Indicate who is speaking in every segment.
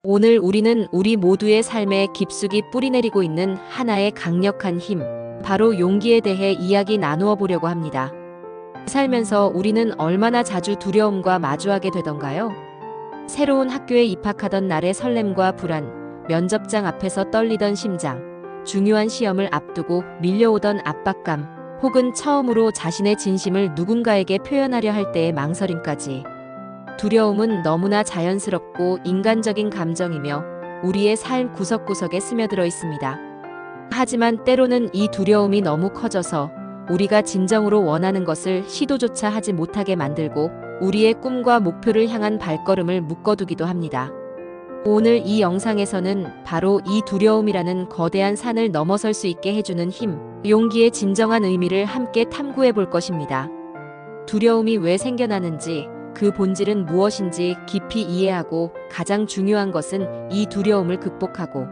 Speaker 1: 오늘 우리는 우리 모두의 삶에 깊숙이 뿌리내리고 있는 하나의 강력한 힘, 바로 용기에 대해 이야기 나누어 보려고 합니다. 살면서 우리는 얼마나 자주 두려움과 마주하게 되던가요? 새로운 학교에 입학하던 날의 설렘과 불안, 면접장 앞에서 떨리던 심장, 중요한 시험을 앞두고 밀려오던 압박감, 혹은 처음으로 자신의 진심을 누군가에게 표현하려 할 때의 망설임까지. 두려움은 너무나 자연스럽고 인간적인 감정이며 우리의 삶 구석구석에 스며들어 있습니다. 하지만 때로는 이 두려움이 너무 커져서 우리가 진정으로 원하는 것을 시도조차 하지 못하게 만들고 우리의 꿈과 목표를 향한 발걸음을 묶어두기도 합니다. 오늘 이 영상에서는 바로 이 두려움이라는 거대한 산을 넘어설 수 있게 해주는 힘, 용기의 진정한 의미를 함께 탐구해 볼 것입니다. 두려움이 왜 생겨나는지, 그 본질은 무엇인지 깊이 이해하고 가장 중요한 것은 이 두려움을 극복하고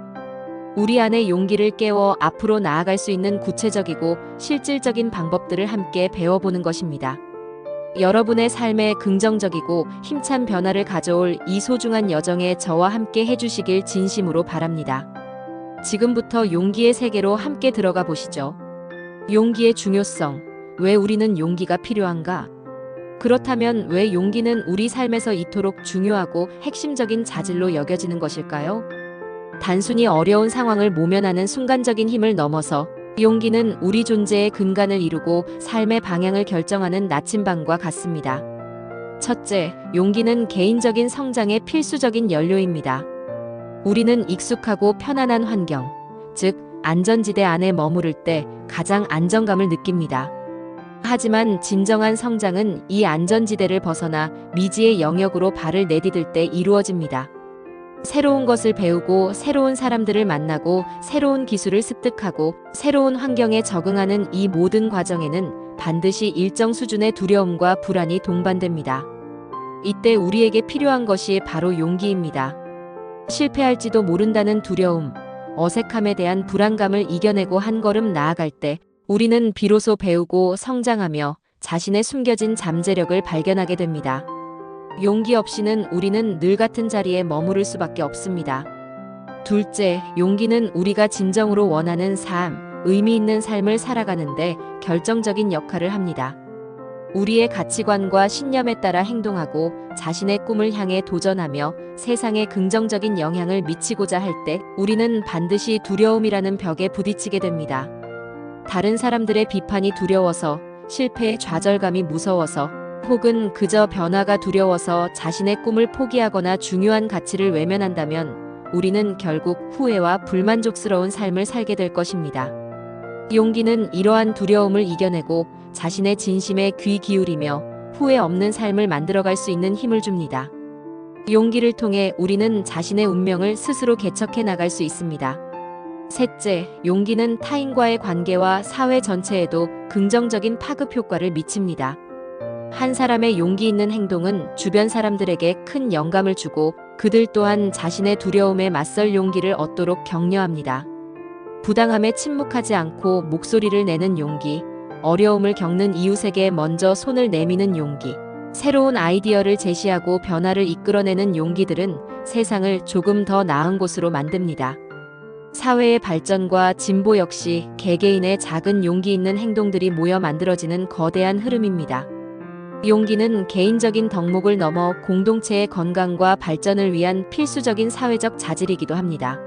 Speaker 1: 우리 안의 용기를 깨워 앞으로 나아갈 수 있는 구체적이고 실질적인 방법들을 함께 배워보는 것입니다. 여러분의 삶에 긍정적이고 힘찬 변화를 가져올 이 소중한 여정에 저와 함께 해주시길 진심으로 바랍니다. 지금부터 용기의 세계로 함께 들어가 보시죠. 용기의 중요성. 왜 우리는 용기가 필요한가? 그렇다면 왜 용기는 우리 삶에서 이토록 중요하고 핵심적인 자질로 여겨지는 것일까요? 단순히 어려운 상황을 모면하는 순간적인 힘을 넘어서 용기는 우리 존재의 근간을 이루고 삶의 방향을 결정하는 나침반과 같습니다. 첫째, 용기는 개인적인 성장의 필수적인 연료입니다. 우리는 익숙하고 편안한 환경, 즉 안전지대 안에 머무를 때 가장 안정감을 느낍니다. 하지만 진정한 성장은 이 안전지대를 벗어나 미지의 영역으로 발을 내디딜 때 이루어집니다. 새로운 것을 배우고 새로운 사람들을 만나고 새로운 기술을 습득하고 새로운 환경에 적응하는 이 모든 과정에는 반드시 일정 수준의 두려움과 불안이 동반됩니다. 이때 우리에게 필요한 것이 바로 용기입니다. 실패할지도 모른다는 두려움, 어색함에 대한 불안감을 이겨내고 한 걸음 나아갈 때 우리는 비로소 배우고 성장하며 자신의 숨겨진 잠재력을 발견하게 됩니다. 용기 없이는 우리는 늘 같은 자리에 머무를 수밖에 없습니다. 둘째, 용기는 우리가 진정으로 원하는 삶, 의미 있는 삶을 살아가는데 결정적인 역할을 합니다. 우리의 가치관과 신념에 따라 행동하고 자신의 꿈을 향해 도전하며 세상에 긍정적인 영향을 미치고자 할 때 우리는 반드시 두려움이라는 벽에 부딪히게 됩니다. 다른 사람들의 비판이 두려워서, 실패의 좌절감이 무서워서, 혹은 그저 변화가 두려워서 자신의 꿈을 포기하거나 중요한 가치를 외면한다면 우리는 결국 후회와 불만족스러운 삶을 살게 될 것입니다. 용기는 이러한 두려움을 이겨내고 자신의 진심에 귀 기울이며 후회 없는 삶을 만들어갈 수 있는 힘을 줍니다. 용기를 통해 우리는 자신의 운명을 스스로 개척해 나갈 수 있습니다. 셋째, 용기는 타인과의 관계와 사회 전체에도 긍정적인 파급 효과를 미칩니다. 한 사람의 용기 있는 행동은 주변 사람들에게 큰 영감을 주고 그들 또한 자신의 두려움에 맞설 용기를 얻도록 격려합니다. 부당함에 침묵하지 않고 목소리를 내는 용기, 어려움을 겪는 이웃에게 먼저 손을 내미는 용기, 새로운 아이디어를 제시하고 변화를 이끌어내는 용기들은 세상을 조금 더 나은 곳으로 만듭니다. 사회의 발전과 진보 역시 개개인의 작은 용기 있는 행동들이 모여 만들어지는 거대한 흐름입니다. 용기는 개인적인 덕목을 넘어 공동체의 건강과 발전을 위한 필수적인 사회적 자질이기도 합니다.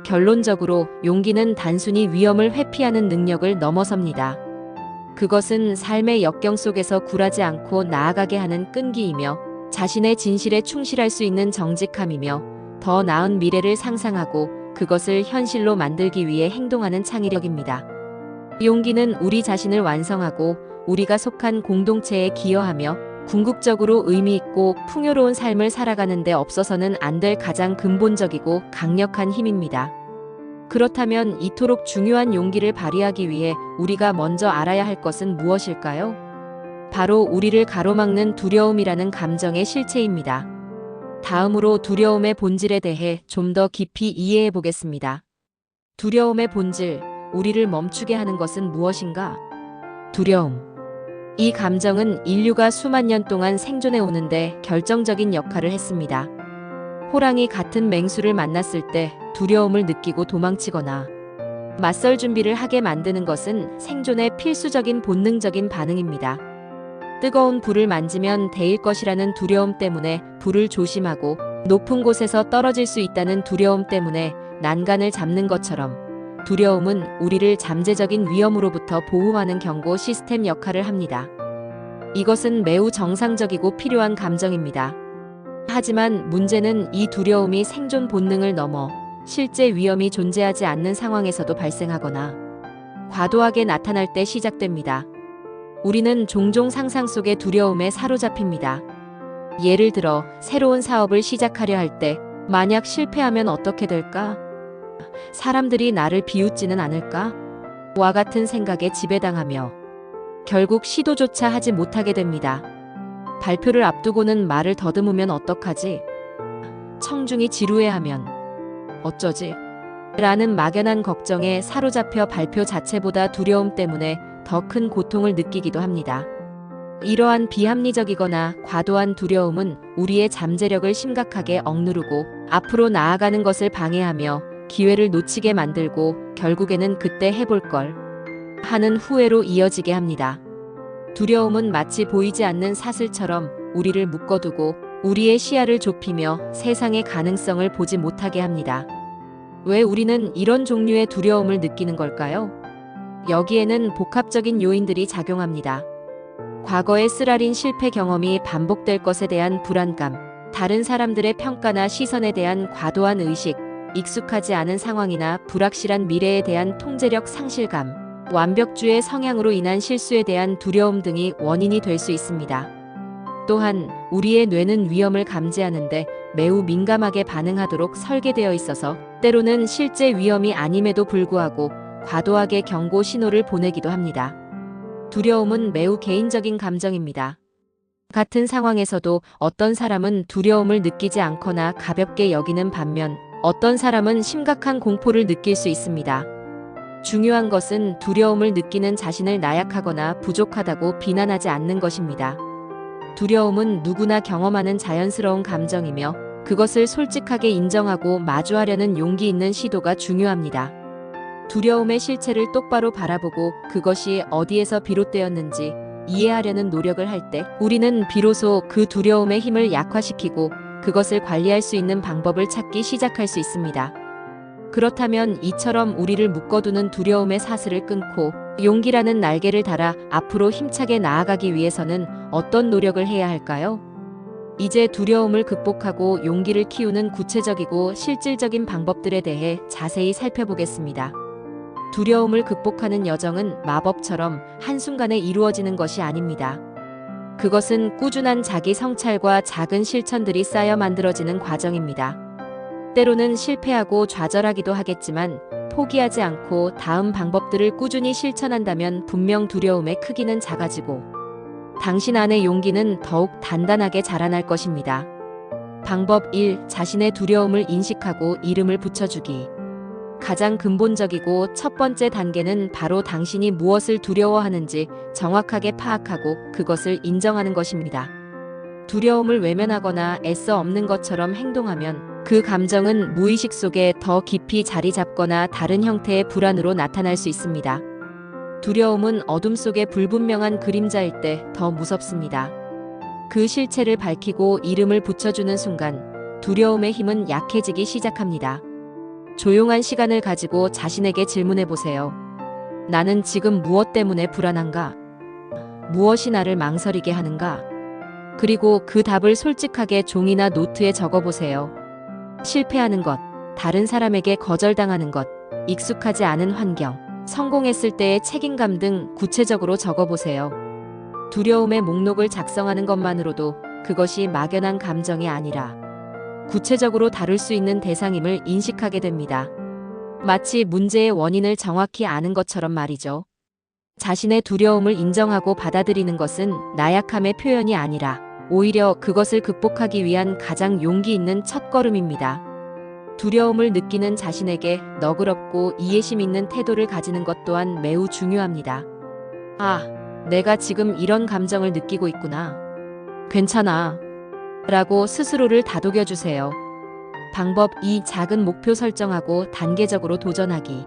Speaker 1: 결론적으로 용기는 단순히 위험을 회피하는 능력을 넘어섭니다. 그것은 삶의 역경 속에서 굴하지 않고 나아가게 하는 끈기이며 자신의 진실에 충실할 수 있는 정직함이며 더 나은 미래를 상상하고 그것을 현실로 만들기 위해 행동하는 창의력입니다. 용기는 우리 자신을 완성하고 우리가 속한 공동체에 기여하며 궁극적으로 의미 있고 풍요로운 삶을 살아가는 데 없어서는 안 될 가장 근본적이고 강력한 힘입니다. 그렇다면 이토록 중요한 용기를 발휘하기 위해 우리가 먼저 알아야 할 것은 무엇일까요? 바로 우리를 가로막는 두려움이라는 감정의 실체입니다. 다음으로 두려움의 본질에 대해 좀 더 깊이 이해해 보겠습니다. 두려움의 본질, 우리를 멈추게 하는 것은 무엇인가? 두려움. 이 감정은 인류가 수만 년 동안 생존해 오는데 결정적인 역할을 했습니다. 호랑이 같은 맹수를 만났을 때 두려움을 느끼고 도망치거나 맞설 준비를 하게 만드는 것은 생존의 필수적인 본능적인 반응입니다. 뜨거운 불을 만지면 데일 것이라는 두려움 때문에 불을 조심하고 높은 곳에서 떨어질 수 있다는 두려움 때문에 난간을 잡는 것처럼 두려움은 우리를 잠재적인 위험으로부터 보호하는 경고 시스템 역할을 합니다. 이것은 매우 정상적이고 필요한 감정입니다. 하지만 문제는 이 두려움이 생존 본능을 넘어 실제 위험이 존재하지 않는 상황에서도 발생하거나 과도하게 나타날 때 시작됩니다. 우리는 종종 상상 속의 두려움에 사로잡힙니다. 예를 들어 새로운 사업을 시작하려 할 때 만약 실패하면 어떻게 될까? 사람들이 나를 비웃지는 않을까? 와 같은 생각에 지배당하며 결국 시도조차 하지 못하게 됩니다. 발표를 앞두고는 말을 더듬으면 어떡하지? 청중이 지루해하면 어쩌지? 라는 막연한 걱정에 사로잡혀 발표 자체보다 두려움 때문에 더 큰 고통을 느끼기도 합니다. 이러한 비합리적이거나 과도한 두려움은 우리의 잠재력을 심각하게 억누르고 앞으로 나아가는 것을 방해하며 기회를 놓치게 만들고 결국에는 그때 해볼 걸 하는 후회로 이어지게 합니다. 두려움은 마치 보이지 않는 사슬처럼 우리를 묶어두고 우리의 시야를 좁히며 세상의 가능성을 보지 못하게 합니다. 왜 우리는 이런 종류의 두려움을 느끼는 걸까요? 여기에는 복합적인 요인들이 작용합니다. 과거의 쓰라린 실패 경험이 반복될 것에 대한 불안감, 다른 사람들의 평가나 시선에 대한 과도한 의식, 익숙하지 않은 상황이나 불확실한 미래에 대한 통제력 상실감, 완벽주의 성향으로 인한 실수에 대한 두려움 등이 원인이 될 수 있습니다. 또한 우리의 뇌는 위험을 감지하는데 매우 민감하게 반응하도록 설계되어 있어서 때로는 실제 위험이 아님에도 불구하고 과도하게 경고 신호를 보내기도 합니다. 두려움은 매우 개인적인 감정입니다. 같은 상황에서도 어떤 사람은 두려움을 느끼지 않거나 가볍게 여기는 반면 어떤 사람은 심각한 공포를 느낄 수 있습니다. 중요한 것은 두려움을 느끼는 자신을 나약하거나 부족하다고 비난하지 않는 것입니다. 두려움은 누구나 경험하는 자연스러운 감정이며 그것을 솔직하게 인정하고 마주하려는 용기 있는 시도가 중요합니다. 두려움의 실체를 똑바로 바라보고 그것이 어디에서 비롯되었는지 이해하려는 노력을 할 때 우리는 비로소 그 두려움의 힘을 약화시키고 그것을 관리할 수 있는 방법을 찾기 시작할 수 있습니다. 그렇다면 이처럼 우리를 묶어두는 두려움의 사슬을 끊고 용기라는 날개를 달아 앞으로 힘차게 나아가기 위해서는 어떤 노력을 해야 할까요? 이제 두려움을 극복하고 용기를 키우는 구체적이고 실질적인 방법들에 대해 자세히 살펴보겠습니다. 두려움을 극복하는 여정은 마법처럼 한순간에 이루어지는 것이 아닙니다. 그것은 꾸준한 자기 성찰과 작은 실천들이 쌓여 만들어지는 과정입니다. 때로는 실패하고 좌절하기도 하겠지만 포기하지 않고 다음 방법들을 꾸준히 실천한다면 분명 두려움의 크기는 작아지고 당신 안의 용기는 더욱 단단하게 자라날 것입니다. 방법 1. 자신의 두려움을 인식하고 이름을 붙여주기. 가장 근본적이고 첫 번째 단계는 바로 당신이 무엇을 두려워하는지 정확하게 파악하고 그것을 인정하는 것입니다. 두려움을 외면하거나 애써 없는 것처럼 행동하면 그 감정은 무의식 속에 더 깊이 자리 잡거나 다른 형태의 불안으로 나타날 수 있습니다. 두려움은 어둠 속의 불분명한 그림자일 때 더 무섭습니다. 그 실체를 밝히고 이름을 붙여주는 순간 두려움의 힘은 약해지기 시작합니다. 조용한 시간을 가지고 자신에게 질문해 보세요. 나는 지금 무엇 때문에 불안한가? 무엇이 나를 망설이게 하는가? 그리고 그 답을 솔직하게 종이나 노트에 적어보세요. 실패하는 것, 다른 사람에게 거절당하는 것, 익숙하지 않은 환경, 성공했을 때의 책임감 등 구체적으로 적어보세요. 두려움의 목록을 작성하는 것만으로도 그것이 막연한 감정이 아니라 구체적으로 다룰 수 있는 대상임을 인식하게 됩니다. 마치 문제의 원인을 정확히 아는 것처럼 말이죠. 자신의 두려움을 인정하고 받아들이는 것은 나약함의 표현이 아니라 오히려 그것을 극복하기 위한 가장 용기 있는 첫걸음입니다. 두려움을 느끼는 자신에게 너그럽고 이해심 있는 태도를 가지는 것 또한 매우 중요합니다. 아, 내가 지금 이런 감정을 느끼고 있구나. 괜찮아. 라고 스스로를 다독여 주세요. 방법 2. 작은 목표 설정하고 단계적으로 도전하기.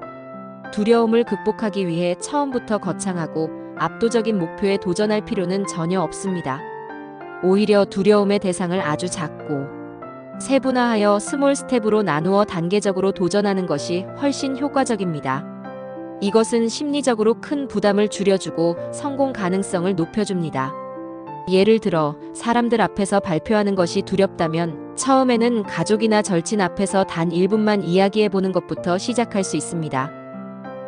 Speaker 1: 두려움을 극복하기 위해 처음부터 거창하고 압도적인 목표에 도전할 필요는 전혀 없습니다. 오히려 두려움의 대상을 아주 작고 세분화하여 스몰 스텝으로 나누어 단계적으로 도전하는 것이 훨씬 효과적입니다. 이것은 심리적으로 큰 부담을 줄여주고 성공 가능성을 높여줍니다. 예를 들어 사람들 앞에서 발표하는 것이 두렵다면 처음에는 가족이나 절친 앞에서 단 1분만 이야기해보는 것부터 시작할 수 있습니다.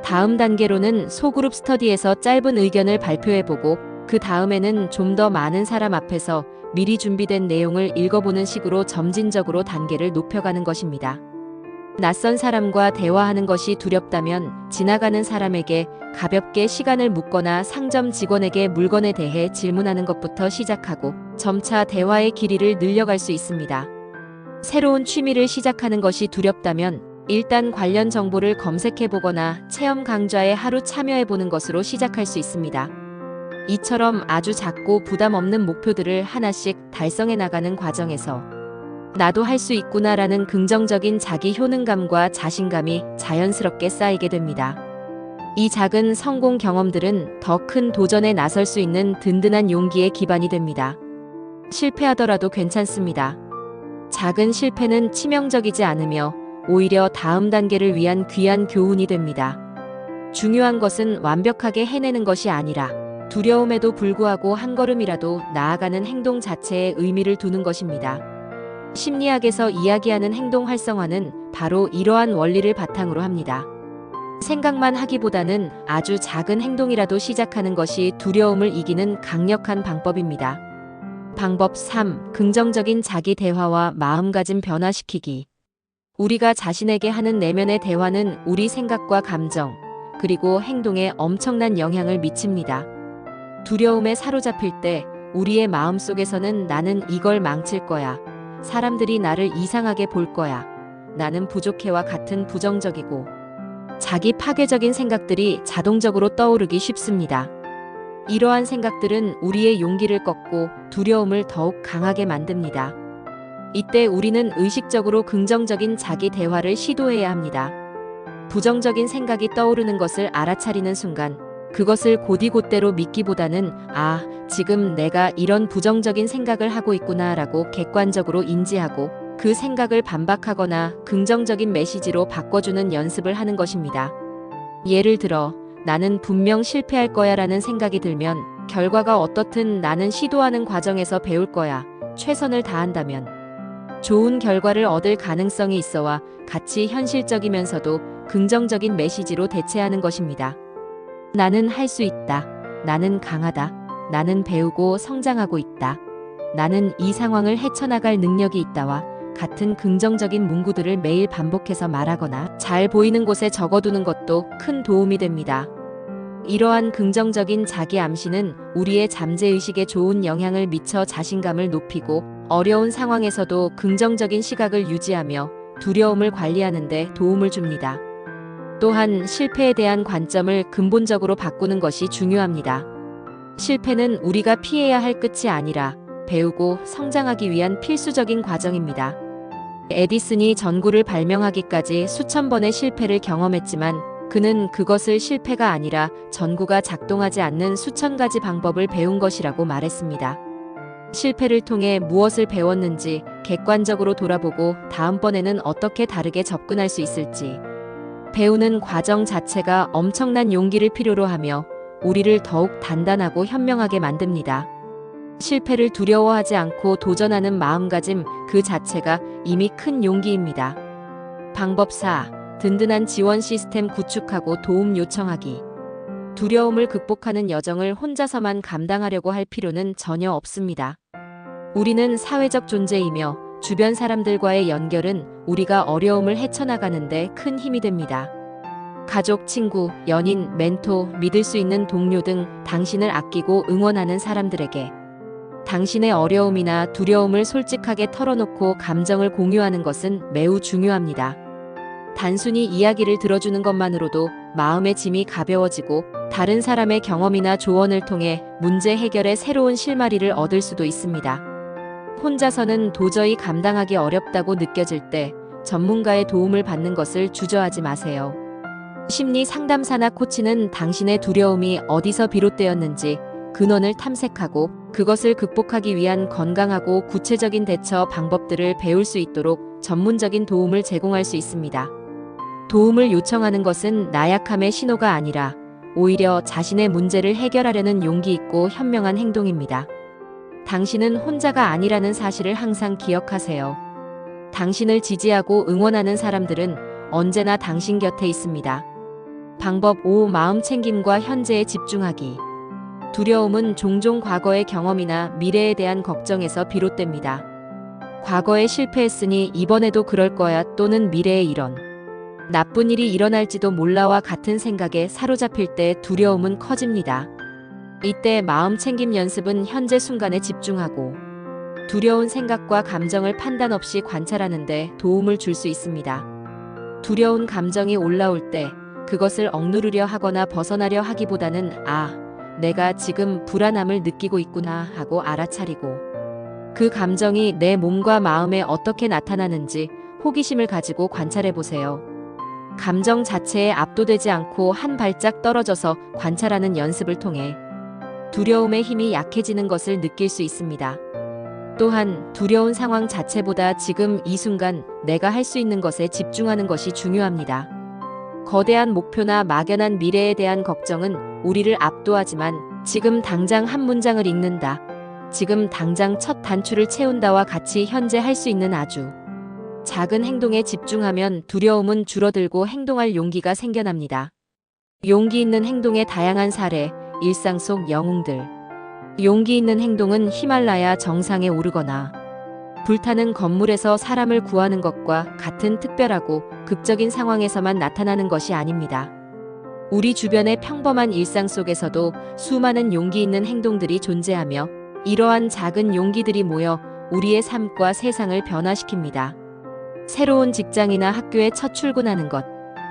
Speaker 1: 다음 단계로는 소그룹 스터디에서 짧은 의견을 발표해보고 그 다음에는 좀 더 많은 사람 앞에서 미리 준비된 내용을 읽어보는 식으로 점진적으로 단계를 높여가는 것입니다. 낯선 사람과 대화하는 것이 두렵다면 지나가는 사람에게 가볍게 시간을 묻거나 상점 직원에게 물건에 대해 질문하는 것부터 시작하고 점차 대화의 길이를 늘려갈 수 있습니다. 새로운 취미를 시작하는 것이 두렵다면 일단 관련 정보를 검색해보거나 체험 강좌에 하루 참여해보는 것으로 시작할 수 있습니다. 이처럼 아주 작고 부담 없는 목표들을 하나씩 달성해 나가는 과정에서 나도 할 수 있구나라는 긍정적인 자기 효능감과 자신감이 자연스럽게 쌓이게 됩니다. 이 작은 성공 경험들은 더 큰 도전에 나설 수 있는 든든한 용기의 기반이 됩니다. 실패하더라도 괜찮습니다. 작은 실패는 치명적이지 않으며 오히려 다음 단계를 위한 귀한 교훈이 됩니다. 중요한 것은 완벽하게 해내는 것이 아니라 두려움에도 불구하고 한 걸음이라도 나아가는 행동 자체에 의미를 두는 것입니다. 심리학에서 이야기하는 행동 활성화는 바로 이러한 원리를 바탕으로 합니다. 생각만 하기보다는 아주 작은 행동이라도 시작하는 것이 두려움을 이기는 강력한 방법입니다. 방법 3. 긍정적인 자기 대화와 마음가짐 변화시키기. 우리가 자신에게 하는 내면의 대화는 우리 생각과 감정, 그리고 행동에 엄청난 영향을 미칩니다. 두려움에 사로잡힐 때 우리의 마음속에서는 나는 이걸 망칠 거야. 사람들이 나를 이상하게 볼 거야. 나는 부족해와 같은 부정적이고 자기 파괴적인 생각들이 자동적으로 떠오르기 쉽습니다. 이러한 생각들은 우리의 용기를 꺾고 두려움을 더욱 강하게 만듭니다. 이때 우리는 의식적으로 긍정적인 자기 대화를 시도해야 합니다. 부정적인 생각이 떠오르는 것을 알아차리는 순간 그것을 곧이곧대로 믿기보다는 지금 내가 이런 부정적인 생각을 하고 있구나라고 객관적으로 인지하고 그 생각을 반박하거나 긍정적인 메시지로 바꿔주는 연습을 하는 것입니다. 예를 들어 나는 분명 실패할 거야라는 생각이 들면 결과가 어떻든 나는 시도하는 과정에서 배울 거야. 최선을 다한다면 좋은 결과를 얻을 가능성이 있어와 같이 현실적이면서도 긍정적인 메시지로 대체하는 것입니다. 나는 할 수 있다. 나는 강하다. 나는 배우고 성장하고 있다. 나는 이 상황을 헤쳐나갈 능력이 있다와 같은 긍정적인 문구들을 매일 반복해서 말하거나 잘 보이는 곳에 적어두는 것도 큰 도움이 됩니다. 이러한 긍정적인 자기 암시는 우리의 잠재의식에 좋은 영향을 미쳐 자신감을 높이고 어려운 상황에서도 긍정적인 시각을 유지하며 두려움을 관리하는 데 도움을 줍니다. 또한 실패에 대한 관점을 근본적으로 바꾸는 것이 중요합니다. 실패는 우리가 피해야 할 끝이 아니라 배우고 성장하기 위한 필수적인 과정입니다. 에디슨이 전구를 발명하기까지 수천 번의 실패를 경험했지만 그는 그것을 실패가 아니라 전구가 작동하지 않는 수천 가지 방법을 배운 것이라고 말했습니다. 실패를 통해 무엇을 배웠는지 객관적으로 돌아보고 다음번에는 어떻게 다르게 접근할 수 있을지 배우는 과정 자체가 엄청난 용기를 필요로 하며 우리를 더욱 단단하고 현명하게 만듭니다. 실패를 두려워하지 않고 도전하는 마음가짐 그 자체가 이미 큰 용기입니다. 방법 4. 든든한 지원 시스템 구축하고 도움 요청하기. 두려움을 극복하는 여정을 혼자서만 감당하려고 할 필요는 전혀 없습니다. 우리는 사회적 존재이며 주변 사람들과의 연결은 우리가 어려움을 헤쳐나가는데 큰 힘이 됩니다. 가족, 친구, 연인, 멘토, 믿을 수 있는 동료 등 당신을 아끼고 응원하는 사람들에게 당신의 어려움이나 두려움을 솔직하게 털어놓고 감정을 공유하는 것은 매우 중요합니다. 단순히 이야기를 들어주는 것만으로도 마음의 짐이 가벼워지고 다른 사람의 경험이나 조언을 통해 문제 해결의 새로운 실마리를 얻을 수도 있습니다. 혼자서는 도저히 감당하기 어렵다고 느껴질 때 전문가의 도움을 받는 것을 주저하지 마세요. 심리 상담사나 코치는 당신의 두려움이 어디서 비롯되었는지 근원을 탐색하고 그것을 극복하기 위한 건강하고 구체적인 대처 방법들을 배울 수 있도록 전문적인 도움을 제공할 수 있습니다. 도움을 요청하는 것은 나약함의 신호가 아니라 오히려 자신의 문제를 해결하려는 용기 있고 현명한 행동입니다. 당신은 혼자가 아니라는 사실을 항상 기억하세요. 당신을 지지하고 응원하는 사람들은 언제나 당신 곁에 있습니다. 방법 5. 마음 챙김과 현재에 집중하기. 두려움은 종종 과거의 경험이나 미래에 대한 걱정에서 비롯됩니다. 과거에 실패했으니 이번에도 그럴 거야 또는 미래에 이런 나쁜 일이 일어날지도 몰라와 같은 생각에 사로잡힐 때 두려움은 커집니다. 이때 마음 챙김 연습은 현재 순간에 집중하고 두려운 생각과 감정을 판단 없이 관찰하는 데 도움을 줄 수 있습니다. 두려운 감정이 올라올 때 그것을 억누르려 하거나 벗어나려 하기보다는 내가 지금 불안함을 느끼고 있구나 하고 알아차리고 그 감정이 내 몸과 마음에 어떻게 나타나는지 호기심을 가지고 관찰해 보세요. 감정 자체에 압도되지 않고 한 발짝 떨어져서 관찰하는 연습을 통해 두려움의 힘이 약해지는 것을 느낄 수 있습니다. 또한 두려운 상황 자체보다 지금 이 순간 내가 할 수 있는 것에 집중하는 것이 중요합니다. 거대한 목표나 막연한 미래에 대한 걱정은 우리를 압도하지만 지금 당장 한 문장을 읽는다, 지금 당장 첫 단추를 채운다와 같이 현재 할 수 있는 아주 작은 행동에 집중하면 두려움은 줄어들고 행동할 용기가 생겨납니다. 용기 있는 행동의 다양한 사례, 일상 속 영웅들. 용기 있는 행동은 히말라야 정상에 오르거나 불타는 건물에서 사람을 구하는 것과 같은 특별하고 극적인 상황에서만 나타나는 것이 아닙니다. 우리 주변의 평범한 일상 속에서도 수많은 용기 있는 행동들이 존재하며 이러한 작은 용기들이 모여 우리의 삶과 세상을 변화시킵니다. 새로운 직장이나 학교에 첫 출근하는 것,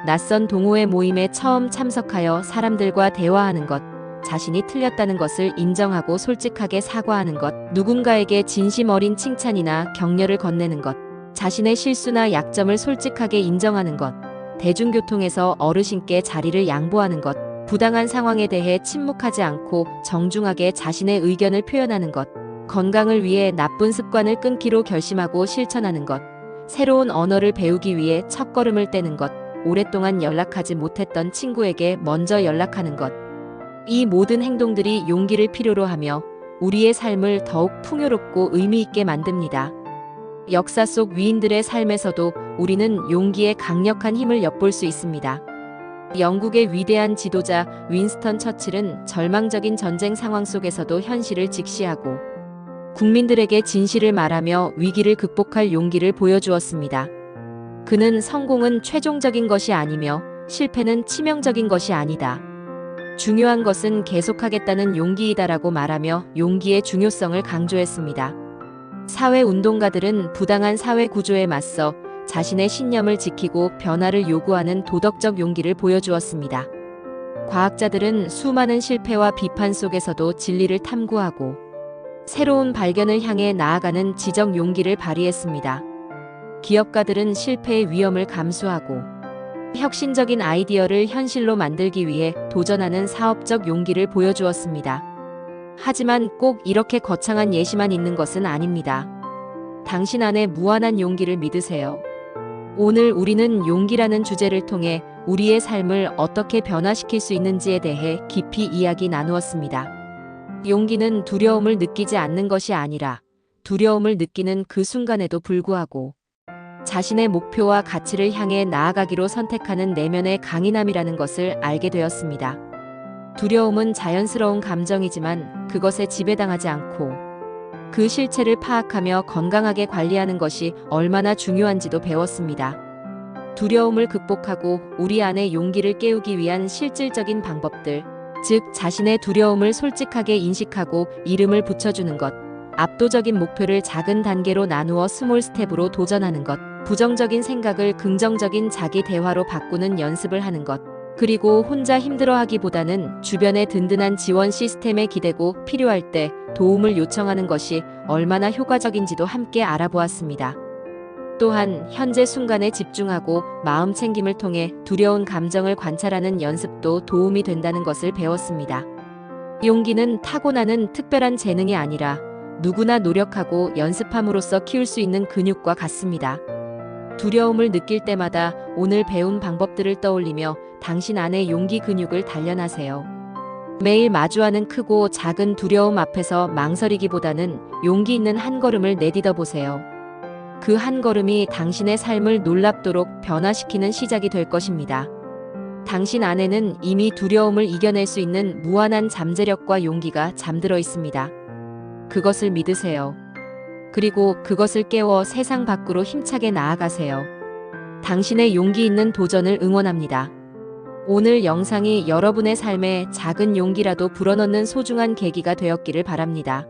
Speaker 1: 낯선 동호회 모임에 처음 참석하여 사람들과 대화하는 것, 자신이 틀렸다는 것을 인정하고 솔직하게 사과하는 것, 누군가에게 진심 어린 칭찬이나 격려를 건네는 것, 자신의 실수나 약점을 솔직하게 인정하는 것, 대중교통에서 어르신께 자리를 양보하는 것, 부당한 상황에 대해 침묵하지 않고 정중하게 자신의 의견을 표현하는 것, 건강을 위해 나쁜 습관을 끊기로 결심하고 실천하는 것, 새로운 언어를 배우기 위해 첫걸음을 떼는 것, 오랫동안 연락하지 못했던 친구에게 먼저 연락하는 것, 이 모든 행동들이 용기를 필요로 하며 우리의 삶을 더욱 풍요롭고 의미 있게 만듭니다. 역사 속 위인들의 삶에서도 우리는 용기의 강력한 힘을 엿볼 수 있습니다. 영국의 위대한 지도자 윈스턴 처칠은 절망적인 전쟁 상황 속에서도 현실을 직시하고 국민들에게 진실을 말하며 위기를 극복할 용기를 보여주었습니다. 그는 성공은 최종적인 것이 아니며 실패는 치명적인 것이 아니다. 중요한 것은 계속하겠다는 용기이다라고 말하며 용기의 중요성을 강조했습니다. 사회운동가들은 부당한 사회 구조에 맞서 자신의 신념을 지키고 변화를 요구하는 도덕적 용기를 보여주었습니다. 과학자들은 수많은 실패와 비판 속에서도 진리를 탐구하고 새로운 발견을 향해 나아가는 지적 용기를 발휘했습니다. 기업가들은 실패의 위험을 감수하고 혁신적인 아이디어를 현실로 만들기 위해 도전하는 사업적 용기를 보여주었습니다. 하지만 꼭 이렇게 거창한 예시만 있는 것은 아닙니다. 당신 안에 무한한 용기를 믿으세요. 오늘 우리는 용기라는 주제를 통해 우리의 삶을 어떻게 변화시킬 수 있는지에 대해 깊이 이야기 나누었습니다. 용기는 두려움을 느끼지 않는 것이 아니라 두려움을 느끼는 그 순간에도 불구하고 자신의 목표와 가치를 향해 나아가기로 선택하는 내면의 강인함이라는 것을 알게 되었습니다. 두려움은 자연스러운 감정이지만 그것에 지배당하지 않고 그 실체를 파악하며 건강하게 관리하는 것이 얼마나 중요한지도 배웠습니다. 두려움을 극복하고 우리 안의 용기를 깨우기 위한 실질적인 방법들, 즉 자신의 두려움을 솔직하게 인식하고 이름을 붙여주는 것, 압도적인 목표를 작은 단계로 나누어 스몰 스텝으로 도전하는 것, 부정적인 생각을 긍정적인 자기 대화로 바꾸는 연습을 하는 것, 그리고 혼자 힘들어하기보다는 주변의 든든한 지원 시스템에 기대고 필요할 때 도움을 요청하는 것이 얼마나 효과적인지도 함께 알아보았습니다. 또한 현재 순간에 집중하고 마음 챙김을 통해 두려운 감정을 관찰하는 연습도 도움이 된다는 것을 배웠습니다. 용기는 타고나는 특별한 재능이 아니라 누구나 노력하고 연습함으로써 키울 수 있는 근육과 같습니다. 두려움을 느낄 때마다 오늘 배운 방법들을 떠올리며 당신 안의 용기 근육을 단련하세요. 매일 마주하는 크고 작은 두려움 앞에서 망설이기보다는 용기 있는 한 걸음을 내딛어 보세요. 그 한 걸음이 당신의 삶을 놀랍도록 변화시키는 시작이 될 것입니다. 당신 안에는 이미 두려움을 이겨낼 수 있는 무한한 잠재력과 용기가 잠들어 있습니다. 그것을 믿으세요. 그리고 그것을 깨워 세상 밖으로 힘차게 나아가세요. 당신의 용기 있는 도전을 응원합니다. 오늘 영상이 여러분의 삶에 작은 용기라도 불어넣는 소중한 계기가 되었기를 바랍니다.